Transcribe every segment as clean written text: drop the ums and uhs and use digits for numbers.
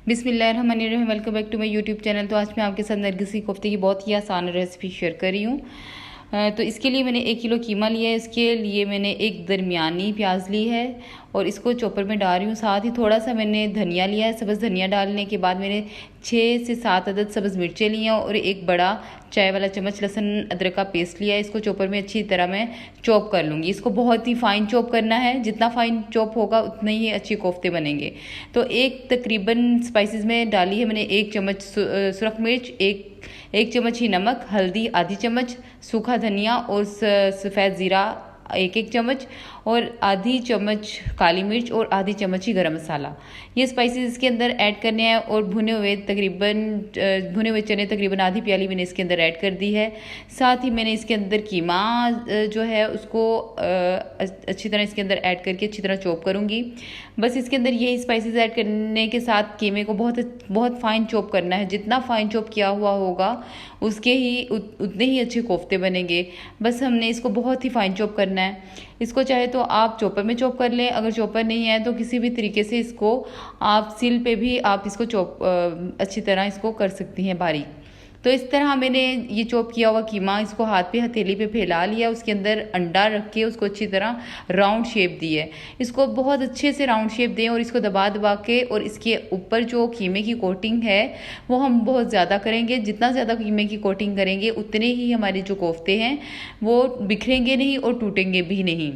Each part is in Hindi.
बिस्मिल्लाहिर्रहमानिर्रहीम। Welcome back to my YouTube channel. तो आज मैं आपके साथ नरगिसी कोफ्ते की बहुत ही आसान रेसिपी शेयर कर रही हूँ। तो इसके लिए मैंने 1 किलो कीमा लिया है। इसके लिए मैंने एक दरमियानी प्याज ली है और इसको चॉपर में डाल रही हूँ। साथ ही थोड़ा सा मैंने धनिया लिया है। सब्ज़ धनिया डालने के बाद मैंने 6 से 7 अदद सब्ज़ मिर्चें ली हैं और एक बड़ा चाय वाला चम्मच लहसुन अदरक का पेस्ट लिया है। इसको चॉपर में अच्छी तरह मैं चॉप कर लूँगी। इसको बहुत ही फ़ाइन चॉप करना है। जितना फ़ाइन चॉप होगा उतने ही अच्छे कोफ्ते बनेंगे। तो एक तकरीबन स्पाइसेस में डाली है मैंने 1 चम्मच सुरख मिर्च, एक चम्मच ही नमक, हल्दी आधी चम्मच, सूखा धनिया और सफ़ेद ज़ीरा 1 चम्मच और आधी चम्मच काली मिर्च और आधी चम्मच ही गरम मसाला। ये स्पाइसेस इसके अंदर ऐड करने हैं और भुने हुए चने तकरीबन आधी प्याली मैंने इसके अंदर ऐड कर दी है। साथ ही मैंने इसके अंदर कीमा जो है उसको अच्छी तरह इसके अंदर ऐड करके अच्छी तरह चॉप करूँगी। बस इसके अंदर यही स्पाइसेस ऐड करने के साथ कीमे को बहुत फाइन चॉप करना है। जितना फाइन चॉप किया हुआ होगा उतने ही अच्छे कोफ्ते बनेंगे। बस हमने इसको बहुत ही फाइन चॉप करना है। इसको चाहे तो आप चॉपर में चॉप कर लें, अगर चॉपर नहीं है तो किसी भी तरीके से इसको आप सिल पे भी आप इसको अच्छी तरह इसको कर सकती हैं बारीक। तो इस तरह मैंने ये चॉप किया हुआ कीमा इसको हाथ पे हथेली पे फैला लिया। उसके अंदर अंडा रख के उसको अच्छी तरह राउंड शेप दी है। इसको बहुत अच्छे से राउंड शेप दें और इसको दबा दबा के और इसके ऊपर जो कीमे की कोटिंग है वो हम बहुत ज़्यादा करेंगे। जितना ज़्यादा कीमे की कोटिंग करेंगे उतने ही हमारे जो कोफ्ते हैं वो बिखरेंगे नहीं और टूटेंगे भी नहीं।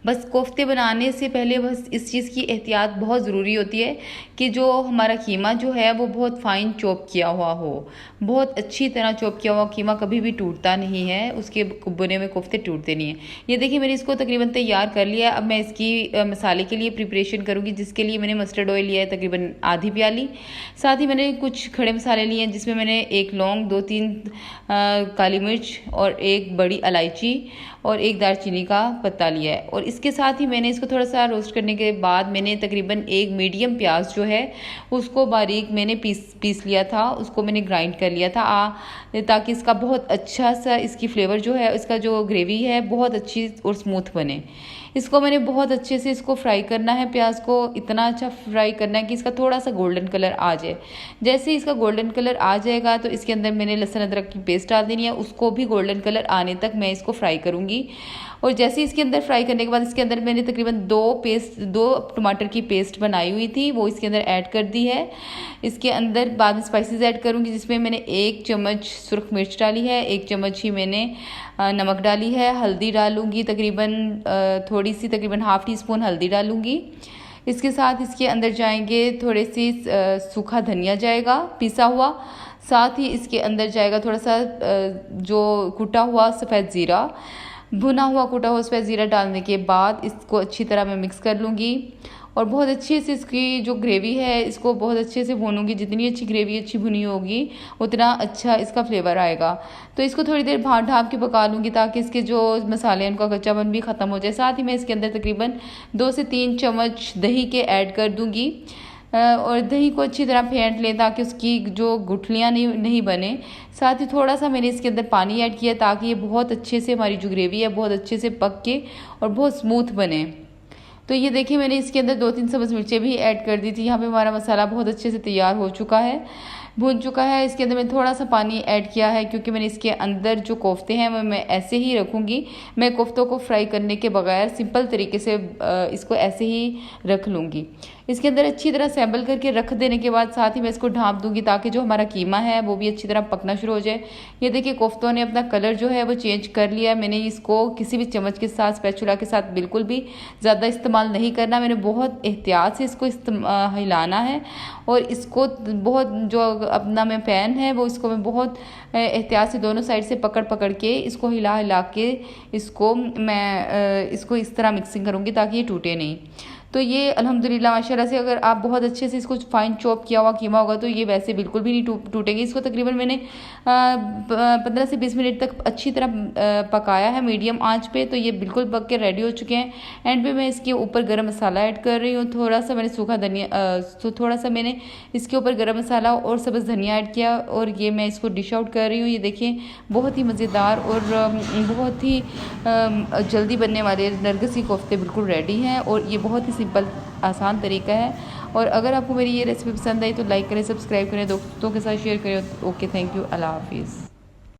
बस कोफ्ते बनाने से पहले बस इस चीज़ की एहतियात बहुत ज़रूरी होती है कि जो हमारा कीमा जो है वो बहुत फ़ाइन चॉप किया हुआ हो। बहुत अच्छी तरह चॉप किया हुआ कीमा कभी भी टूटता नहीं है, उसके बुने हुए कोफ्ते टूटते नहीं हैं। ये देखिए मैंने इसको तकरीबन तैयार कर लिया। अब मैं इसकी मसाले के लिए प्रिपरेशन करूँगी, जिसके लिए मैंने मस्टर्ड ऑयल लिया है तकरीबन आधी प्याली। साथ ही मैंने कुछ खड़े मसाले लिए हैं, जिसमें मैंने 1 लौंग, 2-3 काली मिर्च और 1 बड़ी इलायची और 1 दालचीनी का पत्ता लिया है। और इसके साथ ही मैंने इसको थोड़ा सा रोस्ट करने के बाद मैंने तकरीबन 1 मीडियम प्याज जो है उसको बारीक मैंने पीस लिया था, उसको मैंने ग्राइंड कर लिया था ताकि इसका बहुत अच्छा सा इसकी फ्लेवर जो है, इसका जो ग्रेवी है बहुत अच्छी और स्मूथ बने। इसको मैंने बहुत अच्छे से इसको फ्राई करना है। प्याज को इतना अच्छा फ्राई करना है कि इसका थोड़ा सा गोल्डन कलर आ जाए। जैसे ही इसका गोल्डन कलर आ जाएगा तो इसके अंदर मैंने लहसुन अदरक की पेस्ट डाल देनी है। उसको भी गोल्डन कलर आने तक मैं इसको फ्राई करूँगी। और जैसे इसके अंदर फ्राई करने के बाद इसके अंदर मैंने तकरीबन 2 टमाटर की पेस्ट बनाई हुई थी वो इसके अंदर ऐड कर दी है। इसके अंदर बाद में स्पाइसेस ऐड करूँगी, जिसमें मैंने 1 चम्मच सुरख मिर्च डाली है, 1 चम्मच ही मैंने नमक डाली है, हल्दी डालूँगी थोड़ी सी तकरीबन ½ टीस्पून हल्दी डालूँगी। इसके साथ इसके अंदर जाएंगे थोड़े सी सूखा धनिया जाएगा पिसा हुआ। साथ ही इसके अंदर जाएगा थोड़ा सा जो कुटा हुआ सफ़ेद ज़ीरा, भुना हुआ कुटा हुआ सफ़ेद ज़ीरा डालने के बाद इसको अच्छी तरह मैं मिक्स कर लूँगी और बहुत अच्छे से इसकी जो ग्रेवी है इसको बहुत अच्छे से भूनूंगी। जितनी अच्छी ग्रेवी अच्छी भुनी होगी उतना अच्छा इसका फ्लेवर आएगा। तो इसको थोड़ी देर ढाँप के पका लूँगी ताकि इसके जो मसाले हैं उनका कच्चापन भी ख़त्म हो जाए। साथ ही मैं इसके अंदर तकरीबन 2 से 3 चम्मच दही के ऐड कर दूँगी और दही को अच्छी तरह फेंट लें ताकि उसकी जो गुठलियाँ नहीं बने। साथ ही थोड़ा सा मैंने इसके अंदर पानी ऐड किया ताकि ये बहुत अच्छे से हमारी जो ग्रेवी है बहुत अच्छे से पक के और बहुत स्मूथ बने। तो ये देखिए मैंने इसके अंदर 2-3 सब्ज़ मिर्चें भी ऐड कर दी थी। यहाँ पे हमारा मसाला बहुत अच्छे से तैयार हो चुका है, भून चुका है। इसके अंदर मैंने थोड़ा सा पानी ऐड किया है क्योंकि मैंने इसके अंदर जो कोफ्ते हैं वो मैं ऐसे ही रखूँगी। मैं कोफ्तों को फ्राई करने के बगैर सिंपल तरीके से इसको ऐसे ही रख लूँगी। इसके अंदर अच्छी तरह सैम्बल करके रख देने के बाद साथ ही मैं इसको ढाँप दूँगी ताकि जो हमारा कीमा है वो भी अच्छी तरह पकना शुरू हो जाए। ये देखिए कोफ्तों ने अपना कलर जो है वो चेंज कर लिया। मैंने इसको किसी भी चम्मच के साथ स्पैचुला के साथ बिल्कुल भी ज़्यादा इस्तेमाल नहीं करना। मैंने बहुत एहतियात से इसको हिलाना है और इसको बहुत जो अपना मैं पैन है वो इसको मैं बहुत एहतियात से दोनों साइड से पकड़ के इसको हिला के इसको इस तरह मिक्सिंग करूँगी ताकि ये टूटे नहीं। तो ये अल्हम्दुलिल्लाह माशाल्लाह से अगर आप बहुत अच्छे से इसको फाइन चॉप किया हुआ कीमा होगा तो ये वैसे बिल्कुल भी नहीं टूटेंगे। इसको तकरीबन मैंने 15 से 20 मिनट तक अच्छी तरह पकाया है मीडियम आंच पे। तो ये बिल्कुल पक के रेडी हो चुके हैं। एंड पे मैं इसके ऊपर गरम मसाला ऐड कर रही हूँ। थोड़ा सा मैंने सूखा धनिया थोड़ा सा मैंने इसके ऊपर गरम मसाला और सब्ज़ धनिया ऐड किया और ये मैं इसको डिश आउट कर रही हूँ। ये देखिए बहुत ही मज़ेदार और बहुत ही जल्दी बनने वाले नरगिसी कोफ्ते बिल्कुल रेडी हैं और ये बहुत ही सिंपल आसान तरीका है और अगर आपको मेरी ये रेसिपी पसंद आई तो लाइक करें, सब्सक्राइब करें, दोस्तों के साथ शेयर करें। ओके, थैंक यू, अल्लाह हाफिज़।